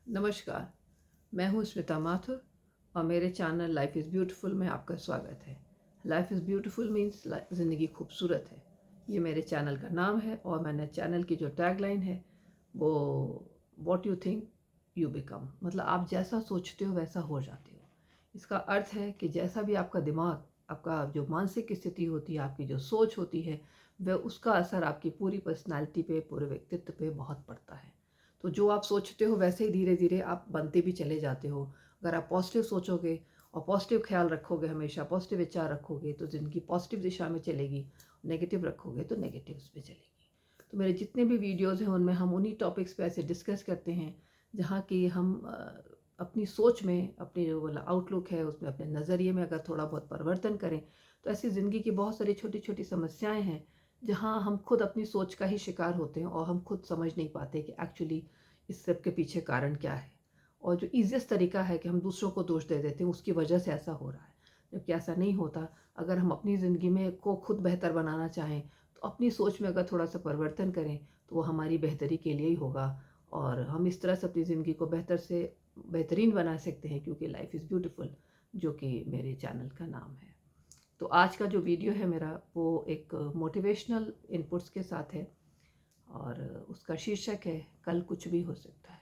नमस्कार, मैं हूँ स्मिता माथुर और मेरे चैनल लाइफ इज़ ब्यूटीफुल में आपका स्वागत है। लाइफ इज़ ब्यूटीफुल मीन्स ज़िंदगी खूबसूरत है। ये मेरे चैनल का नाम है और मैंने चैनल की जो टैगलाइन है वो what you think you become, मतलब आप जैसा सोचते हो वैसा हो जाते हो। इसका अर्थ है कि जैसा भी आपका दिमाग, आपका जो मानसिक स्थिति होती है, आपकी जो सोच होती है, वह उसका असर आपकी पूरी पर्सनैलिटी पे, पूरे व्यक्तित्व पे बहुत पड़ता है। तो जो आप सोचते हो वैसे ही धीरे धीरे आप बनते भी चले जाते हो। अगर आप पॉजिटिव सोचोगे और पॉजिटिव ख्याल रखोगे, हमेशा पॉजिटिव विचार रखोगे तो ज़िंदगी पॉजिटिव दिशा में चलेगी। नेगेटिव रखोगे तो नेगेटिव पे चलेगी। तो मेरे जितने भी वीडियोज़ हैं उनमें हम उन्हीं टॉपिक्स पे ऐसे डिस्कस करते हैं जहाँ की हम अपनी सोच में, अपनी जो वाला आउटलुक है उसमें, अपने नज़रिए में अगर थोड़ा बहुत परिवर्तन करें तो ऐसी ज़िंदगी की बहुत सारी छोटी छोटी समस्याएं हैं जहाँ हम खुद अपनी सोच का ही शिकार होते हैं और हम खुद समझ नहीं पाते कि एक्चुअली इस सब के पीछे कारण क्या है। और जो ईज़ीएस्ट तरीका है कि हम दूसरों को दोष दे देते हैं उसकी वजह से ऐसा हो रहा है, जबकि ऐसा नहीं होता। अगर हम अपनी ज़िंदगी में को खुद बेहतर बनाना चाहें तो अपनी सोच में अगर थोड़ा सा परिवर्तन करें तो वो हमारी बेहतरी के लिए ही होगा और हम इस तरह से अपनी ज़िंदगी को बेहतर से बेहतरीन बना सकते हैं, क्योंकि लाइफ इज़ ब्यूटीफुल जो कि मेरे चैनल का नाम है। तो आज का जो वीडियो है मेरा वो एक मोटिवेशनल इनपुट्स के साथ है और उसका शीर्षक है कल कुछ भी हो सकता है।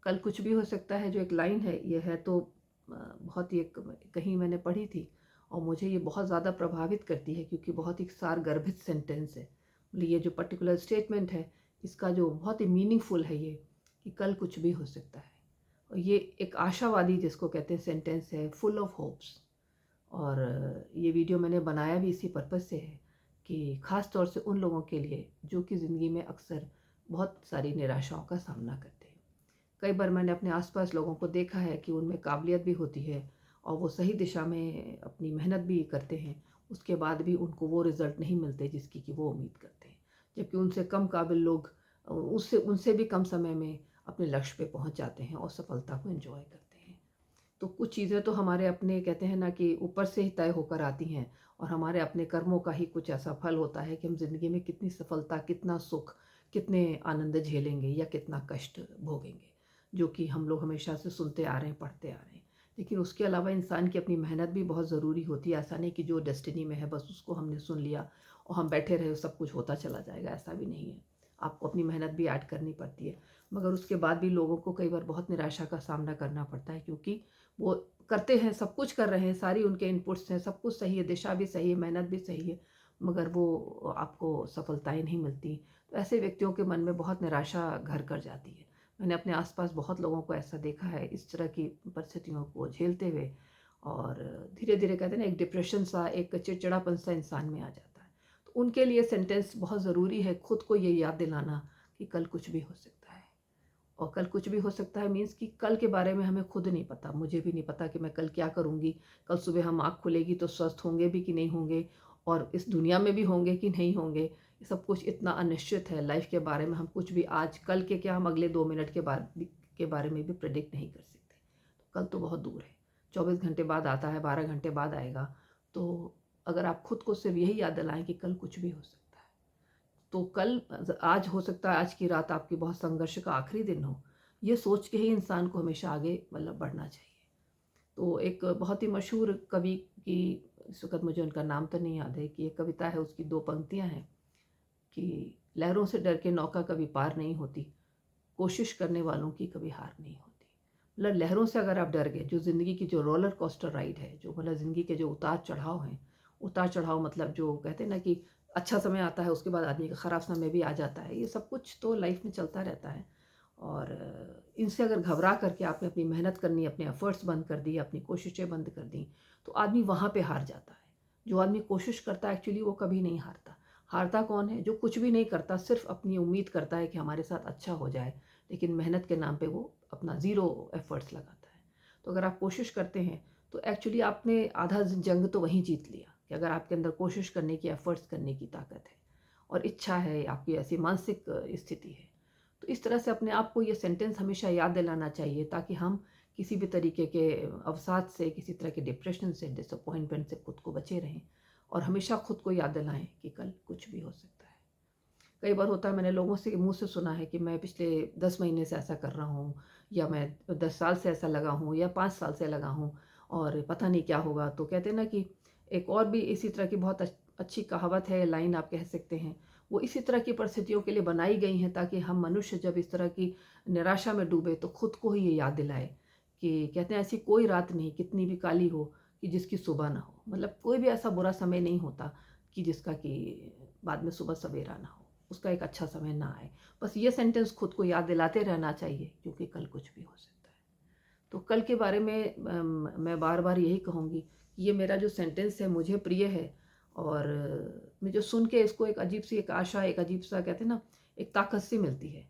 कल कुछ भी हो सकता है जो एक लाइन है, ये है तो बहुत ही एक कहीं मैंने पढ़ी थी और मुझे ये बहुत ज़्यादा प्रभावित करती है क्योंकि बहुत ही सारगर्भित सेंटेंस है। मतलब ये जो पर्टिकुलर स्टेटमेंट है इसका जो बहुत ही मीनिंगफुल है ये, कि कल कुछ भी हो सकता है। और ये एक आशावादी जिसको कहते हैं सेंटेंस है, फुल ऑफ होप्स। और ये वीडियो मैंने बनाया भी इसी पर्पज़ से है कि ख़ास तौर से उन लोगों के लिए जो कि ज़िंदगी में अक्सर बहुत सारी निराशाओं का सामना करते हैं। कई बार मैंने अपने आसपास लोगों को देखा है कि उनमें काबिलियत भी होती है और वो सही दिशा में अपनी मेहनत भी करते हैं, उसके बाद भी उनको वो रिज़ल्ट नहीं मिलते जिसकी कि वो उम्मीद करते हैं। जबकि उनसे कम काबिल लोग उससे उनसे भी कम समय में अपने लक्ष्य पे पहुंच जाते हैं और सफलता को एंजॉय करते हैं। तो कुछ चीज़ें तो हमारे अपने, कहते हैं ना, कि ऊपर से ही तय होकर आती हैं और हमारे अपने कर्मों का ही कुछ ऐसा फल होता है कि हम ज़िंदगी में कितनी सफलता, कितना सुख, कितने आनंद झेलेंगे या कितना कष्ट भोगेंगे, जो कि हम लोग हमेशा से सुनते आ रहे हैं, पढ़ते आ रहे हैं। लेकिन उसके अलावा इंसान की अपनी मेहनत भी बहुत ज़रूरी होती है। ऐसा नहीं कि जो डेस्टिनी में है बस उसको हमने सुन लिया और हम बैठे रहे सब कुछ होता चला जाएगा, ऐसा भी नहीं है। आपको अपनी मेहनत भी ऐड करनी पड़ती है। मगर उसके बाद भी लोगों को कई बार बहुत निराशा का सामना करना पड़ता है, क्योंकि वो करते हैं, सब कुछ कर रहे हैं, सारी उनके इनपुट्स हैं, सब कुछ सही है, दिशा भी सही है, मेहनत भी सही है, मगर वो आपको सफलताएँ नहीं मिलती। तो ऐसे व्यक्तियों के मन में बहुत निराशा घर कर जाती है। मैंने अपने आस-पास बहुत लोगों को ऐसा देखा है, इस तरह की परिस्थितियों को झेलते हुए, और धीरे-धीरे, कहते हैं ना, एक डिप्रेशन सा, एक चिड़चिड़ापन सा इंसान में आ जाता है। तो उनके लिए सेंटेंस बहुत ज़रूरी है, खुद को ये याद दिलाना कि कल कुछ भी हो सकता है। और कल कुछ भी हो सकता है मीन्स कि कल के बारे में हमें खुद नहीं पता, मुझे भी नहीं पता कि मैं कल क्या करूँगी। कल सुबह हम आँख खुलेगी तो स्वस्थ होंगे भी कि नहीं होंगे और इस दुनिया में भी होंगे कि नहीं होंगे। ये सब कुछ इतना अनिश्चित है लाइफ के बारे में, हम कुछ भी आज कल के क्या, हम अगले 2 मिनट के बारे में भी प्रेडिक्ट नहीं कर सकते। तो कल तो बहुत दूर है, 24 घंटे बाद आता है, 12 घंटे बाद आएगा। तो अगर आप खुद को सिर्फ यही याद दिलाएँ कि कल कुछ भी हो सकता है। तो कल आज हो सकता है, आज की रात आपकी बहुत संघर्ष का आखिरी दिन हो। ये सोच के ही इंसान को हमेशा आगे मतलब बढ़ना चाहिए। तो एक बहुत ही मशहूर कवि की, इस वक़्त मुझे उनका नाम तो नहीं याद है, कि एक कविता है, उसकी 2 पंक्तियाँ हैं कि लहरों से डर के नौका कभी पार नहीं होती, कोशिश करने वालों की कभी हार नहीं होती। मतलब लहरों से अगर आप डर गए, जो ज़िंदगी की जो रोलर कोस्टर राइड है, जो मतलब ज़िंदगी के जो उतार-चढ़ाव हैं, उतार-चढ़ाव मतलब जो कहते हैं ना कि अच्छा समय आता है, उसके बाद आदमी का ख़राब समय भी आ जाता है। ये सब कुछ तो लाइफ़ में चलता रहता है और इनसे अगर घबरा करके आपने अपनी मेहनत करनी, अपने एफ़र्ट्स बंद कर दिए, अपनी कोशिशें बंद कर दी, तो आदमी वहाँ पे हार जाता है। जो आदमी कोशिश करता है एक्चुअली वो कभी नहीं हारता। हारता कौन है? जो कुछ भी नहीं करता, सिर्फ़ अपनी उम्मीद करता है कि हमारे साथ अच्छा हो जाए, लेकिन मेहनत के नाम पे वो अपना ज़ीरो एफ़र्ट्स लगाता है। तो अगर आप कोशिश करते हैं तो एक्चुअली आपने आधा जंग तो वहीं जीत लिया, कि अगर आपके अंदर कोशिश करने की, एफ़र्ट्स करने की ताकत है और इच्छा है, आपकी ऐसी मानसिक स्थिति है। तो इस तरह से अपने आप को ये सेंटेंस हमेशा याद दिलाना चाहिए, ताकि हम किसी भी तरीके के अवसाद से, किसी तरह के डिप्रेशन से, डिसअपॉइंटमेंट से खुद को बचे रहें और हमेशा खुद को याद दिलाएँ कि कल कुछ भी हो सकता है। कई बार होता है, मैंने लोगों से मुँह से सुना है कि मैं पिछले 10 महीने से ऐसा कर रहा हूँ, या मैं 10 साल से ऐसा लगा हूँ, या 5 साल से लगा हूँ और पता नहीं क्या होगा। तो कहते हैं ना कि एक और भी इसी तरह की बहुत अच्छी कहावत है, लाइन आप कह सकते हैं। वो इसी तरह की परिस्थितियों के लिए बनाई गई हैं ताकि हम मनुष्य जब इस तरह की निराशा में डूबे तो खुद को ही ये याद दिलाए कि कहते हैं ऐसी कोई रात नहीं कितनी भी काली हो कि जिसकी सुबह ना हो। मतलब कोई भी ऐसा बुरा समय नहीं होता कि जिसका कि बाद में सुबह सवेरा ना हो, उसका एक अच्छा समय ना आए। बस ये सेंटेंस खुद को याद दिलाते रहना चाहिए, क्योंकि कल कुछ भी हो सकता है। तो कल के बारे में मैं बार बार यही कहूँगी कि ये मेरा जो सेंटेंस है मुझे प्रिय है, और मुझे सुन के इसको एक अजीब सी एक आशा, एक अजीब सा कहते हैं ना, एक ताकत सी मिलती है।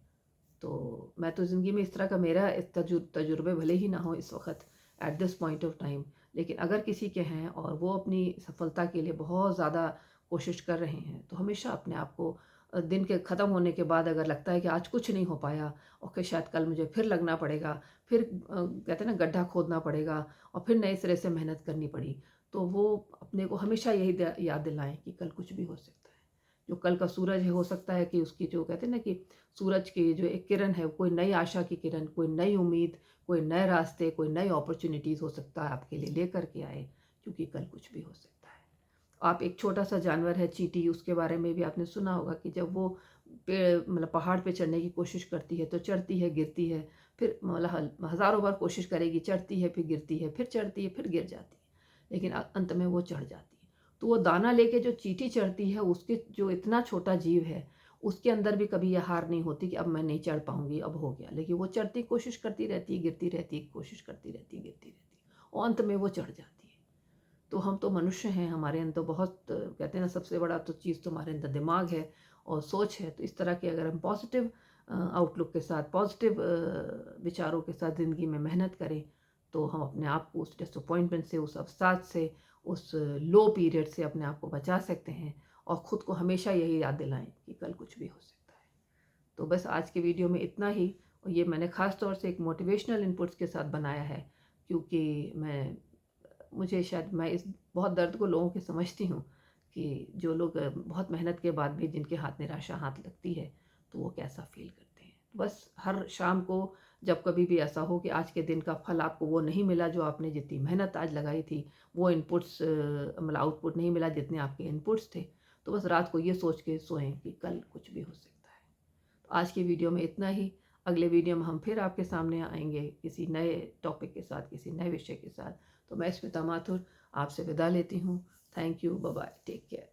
तो मैं तो ज़िंदगी में इस तरह का मेरा तजुर्बे भले ही ना हो इस वक्त at this point of time, लेकिन अगर किसी के हैं और वो अपनी सफलता के लिए बहुत ज़्यादा कोशिश कर रहे हैं, तो हमेशा अपने आप को दिन के ख़त्म होने के बाद अगर लगता है कि आज कुछ नहीं हो पाया और कि शायद कल मुझे फिर लगना पड़ेगा, फिर कहते हैं ना गड्ढा खोदना पड़ेगा और फिर नए सिरे से मेहनत करनी पड़ी, तो वो अपने को हमेशा यही याद दिलाएं कि कल कुछ भी हो सकता है। जो कल का सूरज है, हो सकता है कि उसकी जो कहते हैं ना कि सूरज की जो एक किरण है, कोई नई आशा की किरण, कोई नई उम्मीद, कोई नए रास्ते, कोई नई अपॉर्चुनिटीज़ हो सकता है आपके लिए लेकर के आए, क्योंकि कल कुछ भी हो सकता है। आप एक छोटा सा जानवर है चींटी, उसके बारे में भी आपने सुना होगा कि जब वो पेड़ मतलब पहाड़ पे चढ़ने की कोशिश करती है तो चढ़ती है, गिरती है, फिर मतलब हज़ारों बार कोशिश करेगी, चढ़ती है, फिर गिरती है, फिर चढ़ती है, फिर गिर जाती है, लेकिन अंत में वो चढ़ जाती है। तो वो दाना लेके जो चींटी चढ़ती है, उसके जो इतना छोटा जीव है, उसके अंदर भी कभी यह हार नहीं होती कि अब मैं नहीं चढ़ पाऊंगी, अब हो गया, लेकिन वो चढ़ती कोशिश करती रहती है, गिरती रहती है, कोशिश करती रहती है, गिरती रहती है, और अंत में वो चढ़ जाती है। तो हम तो मनुष्य हैं, हमारे अंदर बहुत कहते हैं ना, सबसे बड़ा तो चीज़ तो हमारे अंदर दिमाग है और सोच है। तो इस तरह के अगर हम पॉजिटिव आउटलुक के साथ, पॉजिटिव विचारों के साथ ज़िंदगी में मेहनत करें, तो हम अपने आप को उस डिसअपॉइंटमेंट से, उस अवसाद से, उस लो पीरियड से अपने आप को बचा सकते हैं, और ख़ुद को हमेशा यही याद दिलाएं कि कल कुछ भी हो सकता है। तो बस आज के वीडियो में इतना ही, और ये मैंने ख़ास तौर से एक मोटिवेशनल इनपुट्स के साथ बनाया है, क्योंकि मुझे शायद मैं इस बहुत दर्द को लोगों के समझती हूँ कि जो लोग बहुत मेहनत के बाद भी जिनके हाथ निराशा हाथ लगती है, तो वो कैसा फील करते हैं। बस हर शाम को जब कभी भी ऐसा हो कि आज के दिन का फल आपको वो नहीं मिला जो आपने जितनी मेहनत आज लगाई थी, वो इनपुट्स मतलब आउटपुट नहीं मिला जितने आपके इनपुट्स थे, तो बस रात को ये सोच के सोएं कि कल कुछ भी हो सकता है। तो आज की वीडियो में इतना ही। अगले वीडियो में हम फिर आपके सामने आएंगे किसी नए टॉपिक के साथ, किसी नए विषय के साथ। तो मैं स्मिता माथुर आपसे विदा लेती हूँ। Thank you, bye bye, take care.